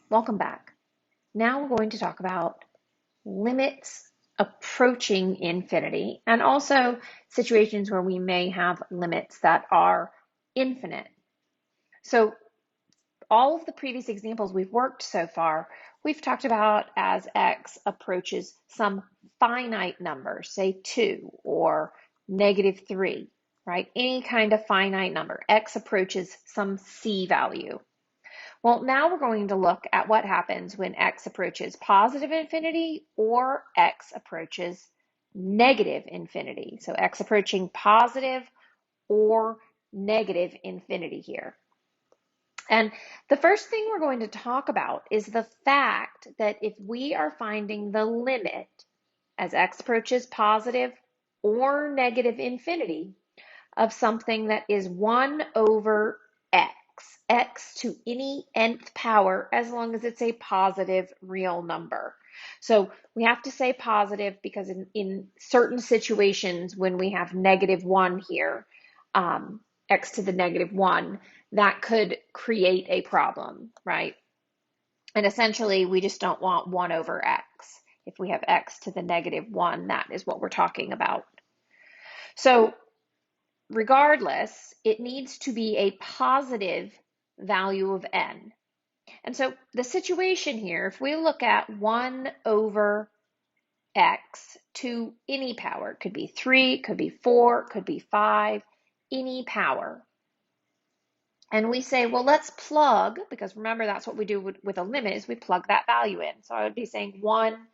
Welcome back. Now we're going to talk about limits approaching infinity and also situations where we may have limits that are infinite. So all of the previous examples we've worked so far, we've talked about as x approaches some finite number, say 2 or -3, right? Any kind of finite number. X approaches some c value. Well, now we're going to look at what happens when x approaches positive infinity or x approaches negative infinity. So x approaching positive or negative infinity here. And the first thing we're going to talk about is the fact that if we are finding the limit as x approaches positive or negative infinity of something that is 1 over x to any nth power, as long as it's a positive real number. So we have to say positive because in certain situations when we have -1 here, x to the -1, that could create a problem, right? And essentially we just don't want 1 over x. If we have x to the -1, that is what we're talking about. So regardless, it needs to be a positive value of n. And so the situation here, if we look at 1 over x to any power, it could be 3, it could be 4, it could be 5, any power. And we say, well, let's plug, because remember that's what we do with a limit, is we plug that value in. So I would be saying 1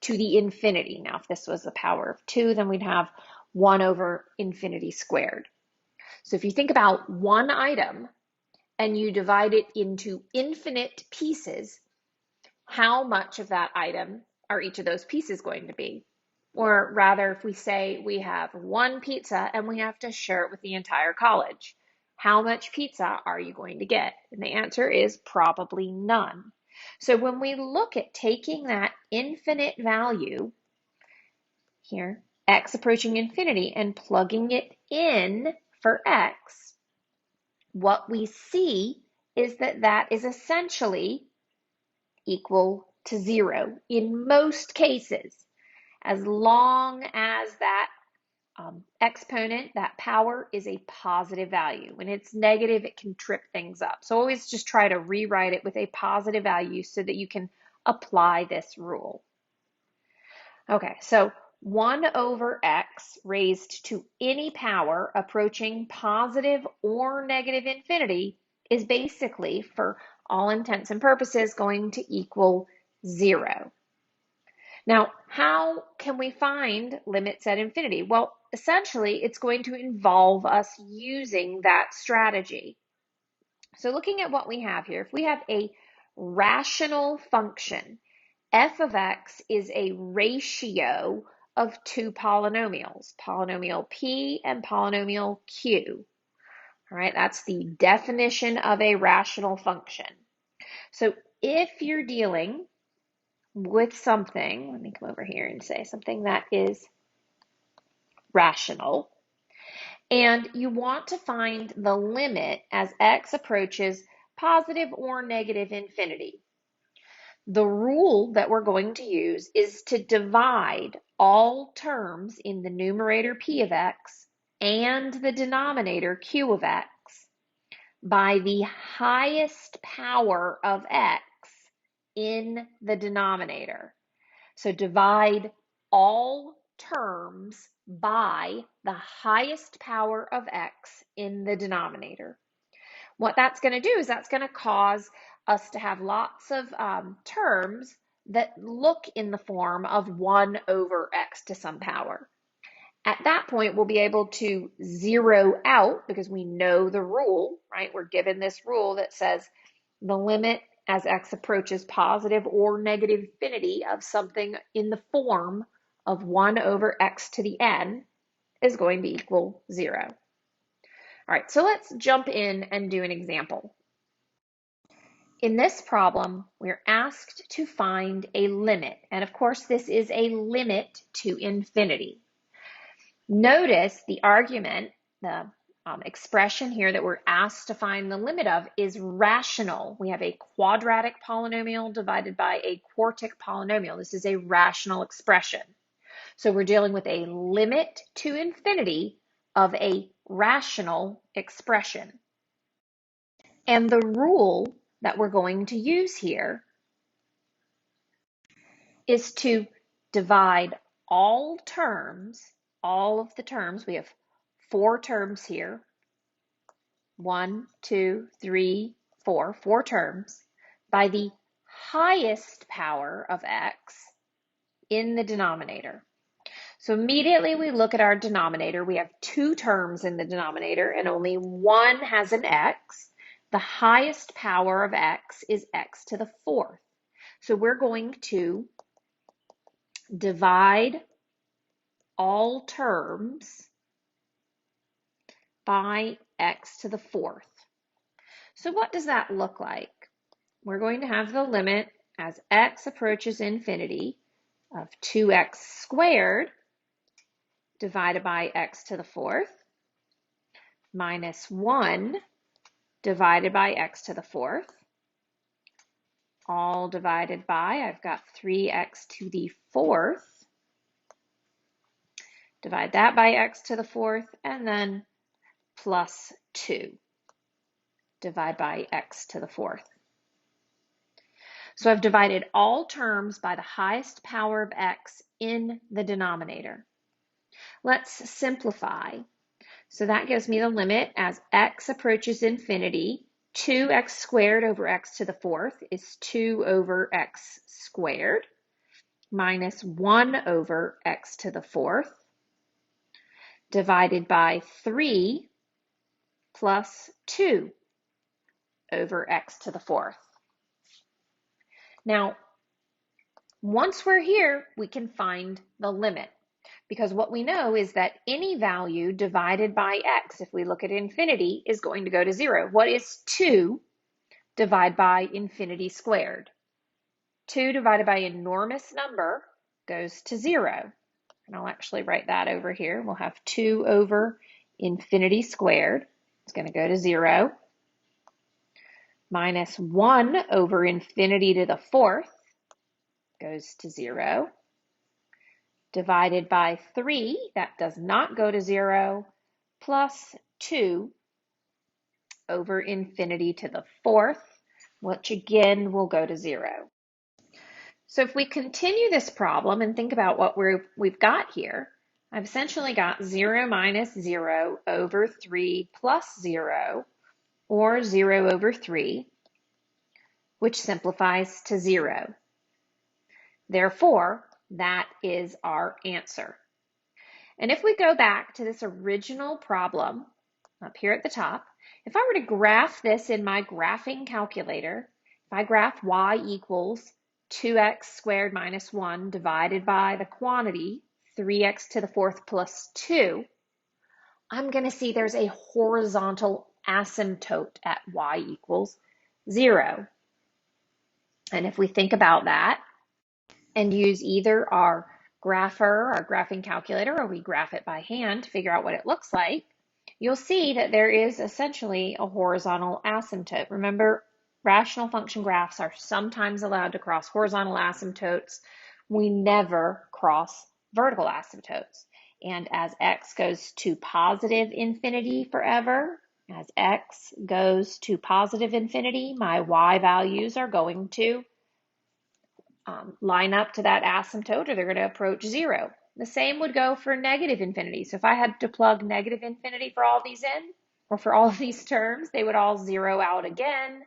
to the infinity. Now, if this was the power of 2, then we'd have 1 over infinity squared. So if you think about one item and you divide it into infinite pieces, how much of that item are each of those pieces going to be? Or rather, if we say we have one pizza and we have to share it with the entire college, how much pizza are you going to get? And the answer is probably none. So when we look at taking that infinite value here, x approaching infinity, and plugging it in for x, what we see is that that is essentially equal to 0 in most cases, as long as that exponent, that power, is a positive value. When it's negative, it can trip things up. So always just try to rewrite it with a positive value so that you can apply this rule. Okay, so 1 over x raised to any power approaching positive or negative infinity is basically, for all intents and purposes, going to equal 0. Now, how can we find limits at infinity? Well, essentially, it's going to involve us using that strategy. So looking at what we have here, if we have a rational function, f of x is a ratio of two polynomials, polynomial p and polynomial q. All right, that's the definition of a rational function. So if you're dealing with something, let me come over here and say something that is rational, and you want to find the limit as x approaches positive or negative infinity. The rule that we're going to use is to divide all terms in the numerator p of x and the denominator q of x by the highest power of x in the denominator. So divide all terms by the highest power of x in the denominator. What that's going to do is that's going to cause us to have lots of terms that look in the form of 1 over x to some power. At that point, we'll be able to zero out because we know the rule, right? We're given this rule that says the limit as x approaches positive or negative infinity of something in the form of 1 over x to the n is going to equal 0. All right, so let's jump in and do an example. In this problem, we're asked to find a limit, and of course this is a limit to infinity. Notice the argument, the expression here that we're asked to find the limit of is rational. We have a quadratic polynomial divided by a quartic polynomial. This is a rational expression. So we're dealing with a limit to infinity of a rational expression. And the rule that we're going to use here is to divide all terms, all of the terms, we have 4 terms here, 1, 2, 3, 4, 4 terms, by the highest power of x in the denominator. So immediately we look at our denominator. We have 2 terms in the denominator and only one has an x. The highest power of x is x to the 4th. So we're going to divide all terms by x to the 4th. So what does that look like? We're going to have the limit as x approaches infinity of 2x squared divided by x to the 4th minus 1 divided by x to the 4th, all divided by, I've got 3x to the 4th, divide that by x to the 4th, and then plus 2, divide by x to the 4th. So I've divided all terms by the highest power of x in the denominator. Let's simplify. So that gives me the limit as x approaches infinity. 2x squared over x to the 4th is 2 over x squared minus 1 over x to the 4th divided by 3 plus 2 over x to the 4th. Now, once we're here, we can find the limit, because what we know is that any value divided by x, if we look at infinity, is going to go to 0. What is 2 divided by infinity squared? 2 divided by enormous number goes to 0. And I'll actually write that over here. We'll have 2 over infinity squared. It's going to go to 0. Minus 1 over infinity to the 4th goes to 0. Divided by 3, that does not go to 0, plus 2 over infinity to the 4th, which again will go to 0. So if we continue this problem and think about what we've got here, I've essentially got 0 minus 0 over 3 plus 0, or 0 over 3, which simplifies to 0. Therefore, that is our answer. And if we go back to this original problem up here at the top, if I were to graph this in my graphing calculator, if I graph y equals 2x squared minus 1 divided by the quantity 3x to the 4th plus 2, I'm going to see there's a horizontal asymptote at y equals 0. And if we think about that and use either our grapher, our graphing calculator, or we graph it by hand to figure out what it looks like, you'll see that there is essentially a horizontal asymptote. Remember, rational function graphs are sometimes allowed to cross horizontal asymptotes. We never cross vertical asymptotes. And as x goes to positive infinity forever, as x goes to positive infinity, my y values are going to line up to that asymptote, or they're going to approach 0. The same would go for negative infinity. So if I had to plug negative infinity for all these in, or for all of these terms, they would all 0 out again,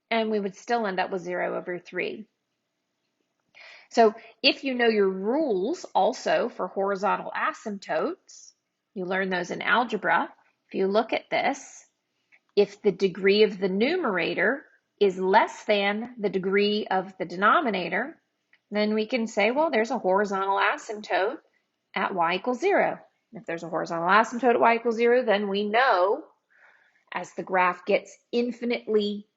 and we would still end up with 0 over 3. So if you know your rules also for horizontal asymptotes, you learn those in algebra. If you look at this, if the degree of the numerator is less than the degree of the denominator, then we can say, well, there's a horizontal asymptote at y equals 0. If there's a horizontal asymptote at y equals 0, then we know as the graph gets infinitely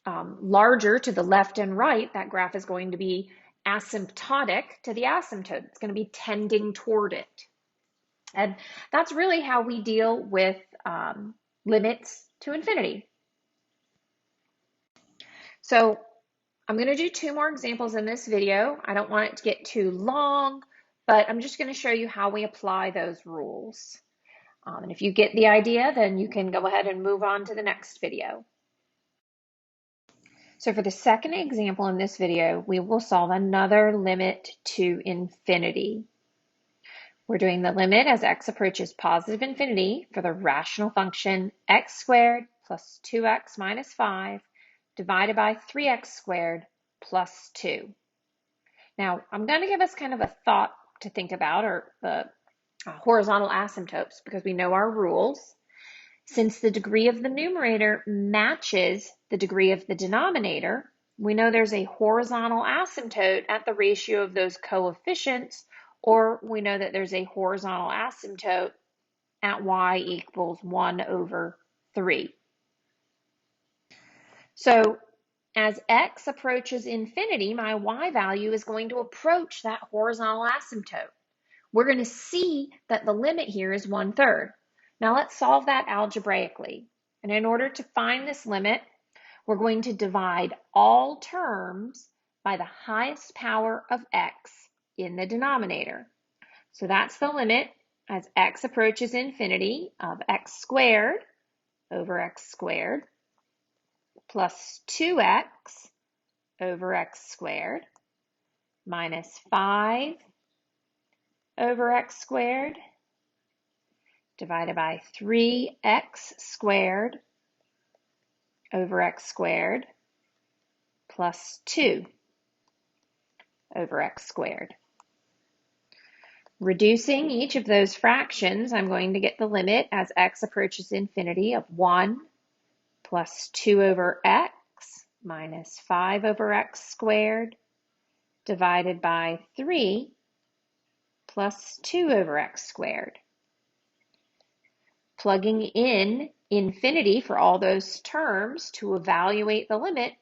larger to the left and right, that graph is going to be asymptotic to the asymptote. It's going to be tending toward it. And that's really how we deal with limits to infinity. So I'm going to do 2 more examples in this video. I don't want it to get too long, but I'm just going to show you how we apply those rules. And if you get the idea, then you can go ahead and move on to the next video. So for the second example in this video, we will solve another limit to infinity. We're doing the limit as x approaches positive infinity for the rational function x squared plus 2x minus 5 divided by 3x squared plus 2. Now, I'm going to give us kind of a thought to think about, or the horizontal asymptotes, because we know our rules. Since the degree of the numerator matches the degree of the denominator, we know there's a horizontal asymptote at the ratio of those coefficients, or we know that there's a horizontal asymptote at y equals 1 over 3. So as x approaches infinity, my y value is going to approach that horizontal asymptote. We're going to see that the limit here is 1/3. Now let's solve that algebraically. And in order to find this limit, we're going to divide all terms by the highest power of x in the denominator. So that's the limit as x approaches infinity of x squared over x squared plus 2x over x squared minus 5 over x squared divided by 3x squared over x squared plus 2 over x squared. Reducing each of those fractions, I'm going to get the limit as x approaches infinity of 1 plus 2 over x minus 5 over x squared divided by 3 plus 2 over x squared. Plugging in infinity for all those terms to evaluate the limit,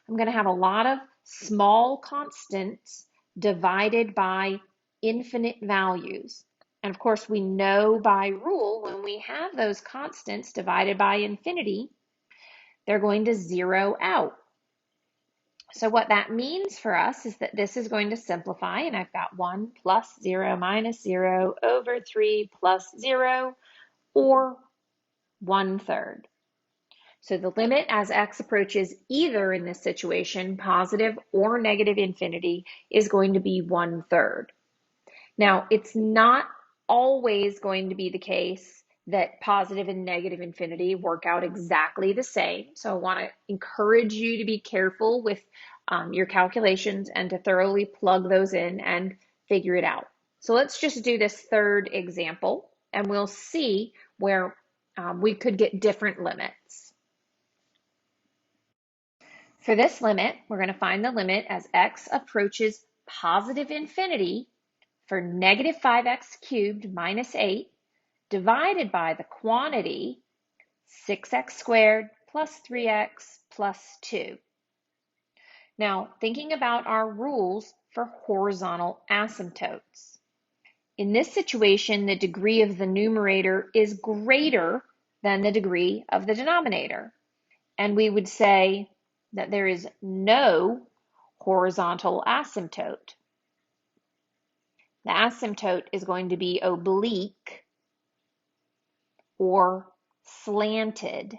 I'm going to have a lot of small constants divided by infinite values. And of course, we know by rule when we have those constants divided by infinity, they're going to zero out. So what that means for us is that this is going to simplify, and I've got 1 plus 0 minus 0 over 3 plus 0, or 1/3. So the limit as x approaches either in this situation, positive or negative infinity, is going to be 1/3. Now, it's not always going to be the case that positive and negative infinity work out exactly the same. So I want to encourage you to be careful with your calculations and to thoroughly plug those in and figure it out. So let's just do this third example, and we'll see where we could get different limits. For this limit, we're going to find the limit as x approaches positive infinity for negative 5x cubed minus 8 divided by the quantity 6x squared plus 3x plus 2. Now, thinking about our rules for horizontal asymptotes. In this situation, the degree of the numerator is greater than the degree of the denominator. And we would say that there is no horizontal asymptote. The asymptote is going to be oblique or slanted.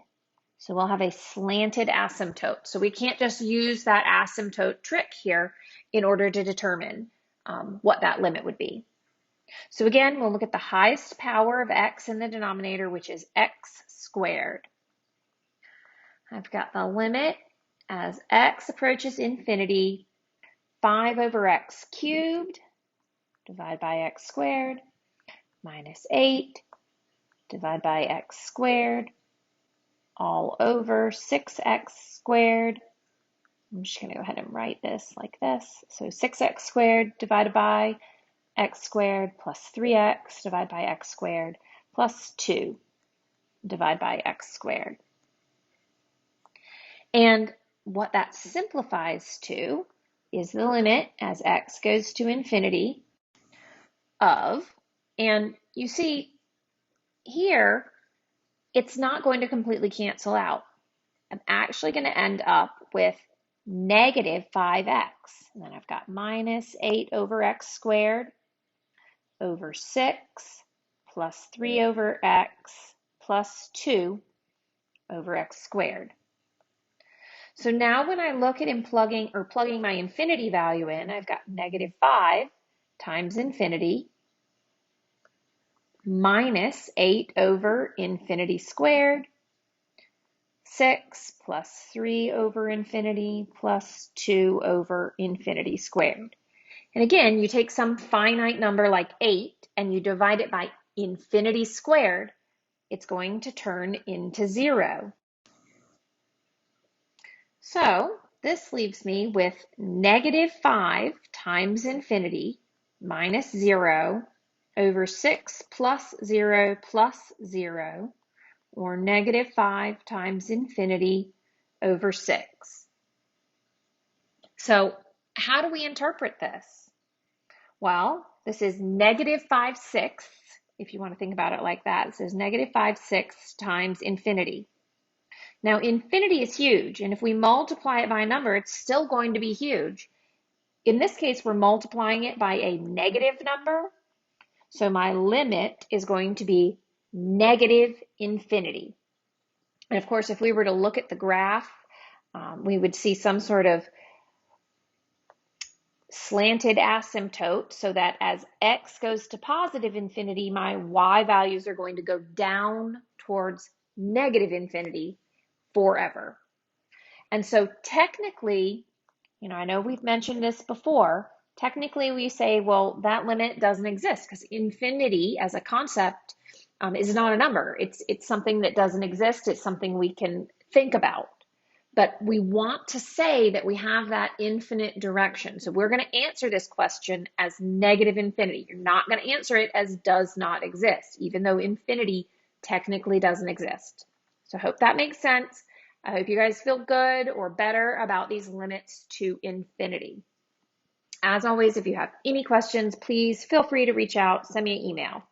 So we'll have a slanted asymptote. So we can't just use that asymptote trick here in order to determine what that limit would be. So again, we'll look at the highest power of x in the denominator, which is x squared. I've got the limit as x approaches infinity, 5 over x cubed, divided by x squared, minus 8, divided by x squared, all over 6x squared. I'm just going to go ahead and write this like this. So 6x squared divided by x squared plus 3x divided by x squared plus 2 divided by x squared. And what that simplifies to is the limit as x goes to infinity of, and you see here, it's not going to completely cancel out. I'm actually going to end up with negative 5x. And then I've got minus 8 over x squared over 6 plus 3 over x plus 2 over x squared. So now when I look at plugging my infinity value in, I've got negative 5 times infinity minus 8 over infinity squared, 6 plus 3 over infinity plus 2 over infinity squared. And again, you take some finite number like 8 and you divide it by infinity squared, it's going to turn into 0. So this leaves me with negative 5 times infinity minus 0 over 6 plus 0 plus 0, or negative 5 times infinity over 6. So how do we interpret this? Well, this is negative 5/6, if you want to think about it like that. It says negative 5/6 times infinity. Now, infinity is huge, and if we multiply it by a number, it's still going to be huge. In this case, we're multiplying it by a negative number, so my limit is going to be negative infinity. And of course, if we were to look at the graph, we would see some sort of slanted asymptote, so that as x goes to positive infinity, my y values are going to go down towards negative infinity forever. And so technically, I know we've mentioned this before, technically we say, well, that limit doesn't exist because infinity as a concept is not a number. It's something that doesn't exist. It's something we can think about. But we want to say that we have that infinite direction. So we're going to answer this question as negative infinity. You're not going to answer it as does not exist, even though infinity technically doesn't exist. So I hope that makes sense. I hope you guys feel good or better about these limits to infinity. As always, if you have any questions, please feel free to reach out, send me an email.